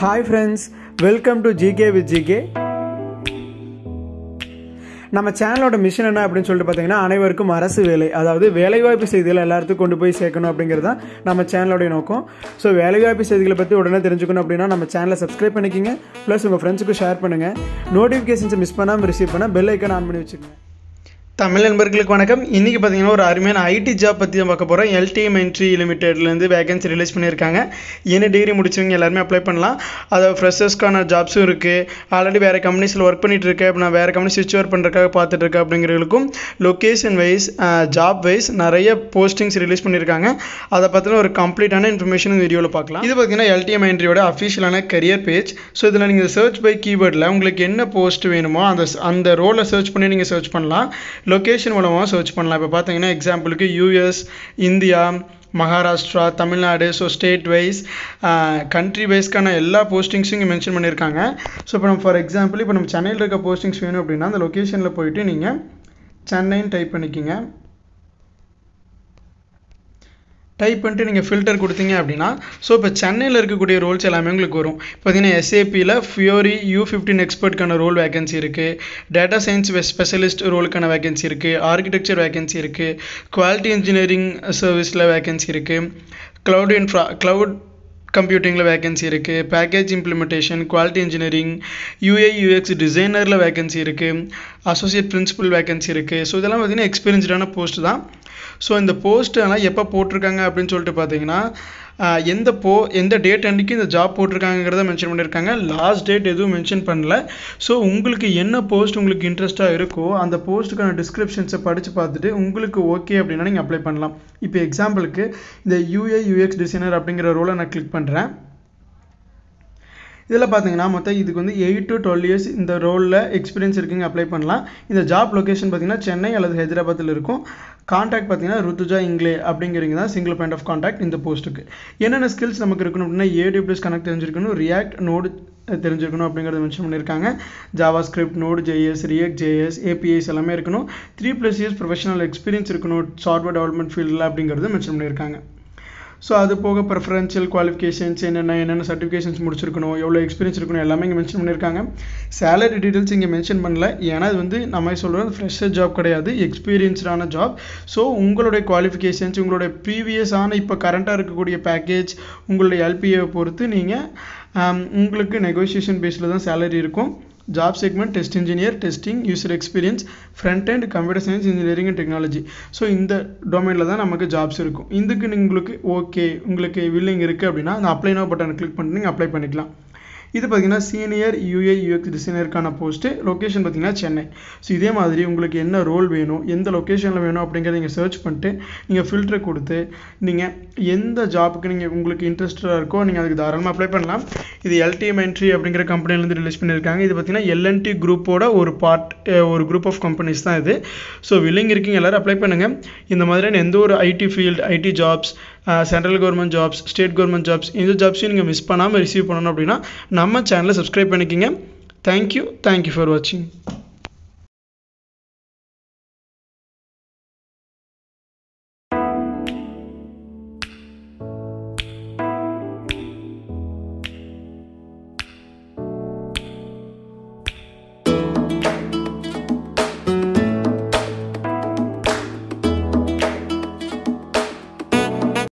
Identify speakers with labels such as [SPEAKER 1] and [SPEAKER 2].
[SPEAKER 1] Hi friends, welcome to GK with GK. நம்ம சேனலோட mission என்ன அப்படின்னு சொல்லிட்டு பார்த்தீங்கன்னா அனைவருக்கும் அரசு வேலை, அதாவது வேலைவாய்ப்பு செய்திகளை எல்லாத்துக்கும் கொண்டு போய் சேர்க்கணும் அப்படிங்கிறது தான் நம்ம சேனலோடைய நோக்கம். ஸோ வேலைவாய்ப்பு செய்திகளை பற்றி உடனே தெரிஞ்சுக்கணும் அப்படின்னா நம்ம சேனலை சப்ஸ்கிரைப் பண்ணிக்கிங்க, ப்ளஸ் உங்கள் ஃப்ரெண்ட்ஸுக்கும் ஷேர் பண்ணுங்கள். நோட்டிஃபிகேஷன்ஸை மிஸ் பண்ணாமல் ரிசீவ் பண்ணால் பெல் ஐக்கான் ஆன் பண்ணி வச்சுக்கோங்க.
[SPEAKER 2] தமிழ் நண்பர்களுக்கு வணக்கம். இன்றைக்கி பார்த்தீங்கன்னா ஒரு அருமையான ஐடி ஜாப் பற்றி தான் பார்க்க போகிறோம். LTM Entry லிமிடெட்லேருந்து வேகன்சி ரிலீஸ் பண்ணியிருக்காங்க. என்ன டிகிரி முடிச்சவங்க எல்லாருமே அப்ளை பண்ணலாம். அதாவது ஃப்ரெஷர்ஸ்க்கான ஜாப்ஸும் இருக்குது. ஆல்ரெடி வேறு கம்பெனிஸில் ஒர்க் பண்ணிகிட்டு இருக்கேன், இப்போ நான் வேறு கம்பெனி ஸ்விட்ச் ஓவர் பண்ணுறதுக்காக பார்த்துட்டு இருக்கேன் அப்படிங்கிறவங்களுக்கும் லொக்கேஷன் வைஸ் ஜாப் வைஸ் நிறைய போஸ்டிங்ஸ் ரிலீஸ் பண்ணியிருக்காங்க. அதை பற்றின ஒரு கம்ப்ளீட்டான இன்ஃபர்மேஷன் இந்த வீடியோவில் பார்க்கலாம். இது பார்த்தீங்கன்னா LTM Entryயோட அஃபிஷியலான கரியர் பேஜ். ஸோ இதில் நீங்கள் சர்ச் பை கீவேர்டில் உங்களுக்கு என்ன போஸ்ட் வேணுமோ அந்த ரோலை சர்ச் பண்ணி நீங்கள் சர்ச் பண்ணலாம். லொக்கேஷன் மூலமாக சர்ச் பண்ணலாம். இப்போ பார்த்தீங்கன்னா எக்ஸாம்பிளுக்கு US, India, Maharashtra, Tamil Nadu, so state wise country வைஸ்க்கான எல்லா போஸ்டிங்ஸும் இங்கே மென்ஷன் பண்ணியிருக்காங்க. ஸோ இப்போ நம்ம ஃபார் எக்ஸாம்பிள் இப்போ நம்ம சென்னையில் இருக்க போஸ்டிங்ஸ் வேணும் அப்படின்னா அந்த லொக்கேஷனில் போயிட்டு நீங்கள் சென்னைன்னு டைப் பண்ணிக்கிங்க. டைப் பண்ணிட்டு நீங்கள் ஃபில்டர் கொடுத்தீங்க அப்படின்னா ஸோ இப்போ சென்னையில் இருக்கக்கூடிய ரோல்ஸ் எல்லாமே உங்களுக்கு வரும். பார்த்தீங்கன்னா SAPயில் ஃபியோரி U15 எக்ஸ்பர்ட்கான ரோல் வேகன்சி இருக்குது, டேட்டா சயின்ஸ் ஸ்பெஷலிஸ்ட் ரோலுக்கான வேகன்சி இருக்குது, ஆர்கிடெக்சர் வேகன்சி இருக்குது, குவாலிட்டி இன்ஜினியரிங் சர்வீஸில் வேகன்சி இருக்குது, க்ளவுட் கம்ப்யூட்டிங்கில் வேகன்சி இருக்குது, package implementation, quality engineering, UI/UX டிசைனரில் வேகன்சி இருக்குது, அசோசியேட் பிரின்சிபல் வேகன்சி இருக்குது. ஸோ இதெல்லாம் பார்த்திங்கன்னா எக்ஸ்பீரியன்ஸ்டான போஸ்ட் தான். ஸோ இந்த போஸ்ட்டெல்லாம் எப்போ போட்டிருக்காங்க அப்படின்னு சொல்லிட்டு பார்த்தீங்கன்னா எந்த டேட் அன்றைக்கி இந்த ஜாப் போட்டிருக்காங்கிறத மென்ஷன் பண்ணியிருக்காங்க. லாஸ்ட் டேட் எதுவும் மென்ஷன் பண்ணல. ஸோ உங்களுக்கு என்ன போஸ்ட் உங்களுக்கு இன்ட்ரெஸ்ட்டாக இருக்கோ அந்த போஸ்ட்டுக்கான டிஸ்கிரிப்ஷன்ஸை படித்து பார்த்துட்டு உங்களுக்கு ஓகே அப்படின்னா நீங்கள் அப்ளை பண்ணலாம். இப்போ எக்ஸாம்பிளுக்கு இந்த UI/UX டிசைனர் அப்படிங்கிற ரோலை நான் கிளிக் பண்ணுறேன். இதில் பார்த்தீங்கன்னா மொத்தம் இதுக்கு வந்து 8 to 12 இயர்ஸ் இந்த ரோலில் எக்ஸ்பீரியன்ஸ் இருக்குங்க அப்ளை பண்ணலாம். இந்த ஜாப் லொக்கேஷன் பார்த்தீங்கன்னா சென்னை அல்லது ஹைதராபாத்தில் இருக்கும். கான்டாக்ட் பார்த்தீங்கன்னா ருத்துஜா இங்லே அப்படிங்கிறீங்க தான் சிங்கிள் பாயிண்ட் ஆஃப் கான்டாக்ட் இந்த போஸ்ட்டுக்கு. என்னென்ன ஸ்கில்ஸ் நமக்கு இருக்கணும் அப்படின்னா AWS கனெக்ட் தெரிஞ்சிருக்கணும், React Node தெரிஞ்சிருக்கணும் அப்படிங்கிறத மென்ஷன் பண்ணியிருக்காங்க. JavaScript, Node.js, React.js, APIs எல்லாமே இருக்கணும். 3+ இயர்ஸ் ப்ரொஃபஷனல் எக்ஸ்பீரியன்ஸ் இருக்கணும் சாஃப்ட்வேர் டெவலப்மெண்ட் ஃபீல்டில் அப்படிங்கிறத மென்ஷன் பண்ணியிருக்காங்க. ஸோ அது போக ப்ரிஃபரன்ஷியல் குவாலிஃபிகேஷன்ஸ் என்னென்ன சர்டிஃபிகேஷன்ஸ் முடிச்சிருக்கணும், எவ்வளோ எக்ஸ்பீரியன்ஸ் இருக்கணும் எல்லாமே இங்கே மென்ஷன் பண்ணியிருக்காங்க. சேலரி டீட்டெயில்ஸ் இங்கே மென்ஷன் பண்ணல, ஏன்னா இது வந்து நம்ம சொல்கிறது ஃப்ரெஷர் ஜாப் கிடையாது, எக்ஸ்பீரியன்ஸ்டான ஜாப். ஸோ உங்களுடைய குவாலிஃபிகேஷன்ஸ், உங்களுடைய ப்ரீவியஸான இப்போ கரண்ட்டாக இருக்கக்கூடிய பேக்கேஜ், உங்களுடைய LPA பொறுத்து நீங்கள் உங்களுக்கு நெகோசியேஷன் பேஸில் தான் சேலரி இருக்கும். Job segment test engineer, testing, user experience, front and computer science, engineering and technology. So இந்த டொமைனில் தான் நமக்கு ஜாப்ஸ் இருக்கும். இதுக்கு உங்களுக்கு ஓகே, உங்களுக்கு வில்லிங் இருக்குது அப்படின்னா அந்த அப்ளை நவ் பட்டனை கிளிக் பண்ணி நீங்கள் அப்ளை பண்ணிக்கலாம். இது பார்த்தீங்கன்னா சீனியர் UI/UX டிசைனருக்கான போஸ்ட்டு. லொக்கேஷன் பார்த்தீங்கன்னா சென்னை. ஸோ இதே மாதிரி உங்களுக்கு என்ன ரோல் வேணும், எந்த லொக்கேஷனில் வேணும் அப்படிங்கிறத நீங்கள் சர்ச் பண்ணிட்டு நீங்கள் ஃபில்டர் கொடுத்து நீங்கள் எந்த ஜாப்புக்கு நீங்கள் உங்களுக்கு இன்ட்ரெஸ்டாக இருக்கோ நீங்கள் அதுக்கு தாராளமாக அப்ளை பண்ணலாம். இது LTM Entry அப்படிங்கிற கம்பெனிலேருந்து ரிலீஸ் பண்ணியிருக்காங்க. இது பார்த்தீங்கன்னா L&T குரூப்போட ஒரு குரூப் ஆஃப் கம்பெனிஸ் தான் இது. ஸோ வில்லிங் இருக்கீங்க எல்லோரும் அப்ளை பண்ணுங்கள். இந்த மாதிரியான எந்த ஒரு IT field, IT jobs, central government jobs, state government jobs, இந்த ஜாப்ஸையும் நீங்கள் மிஸ் பண்ணாமல் ரிசீவ் பண்ணணும் அப்படின்னா நம்ம சேனலை சப்ஸ்கிரைப் பண்ணிக்கிங்க. தேங்க்யூ ஃபார் வாட்சிங்.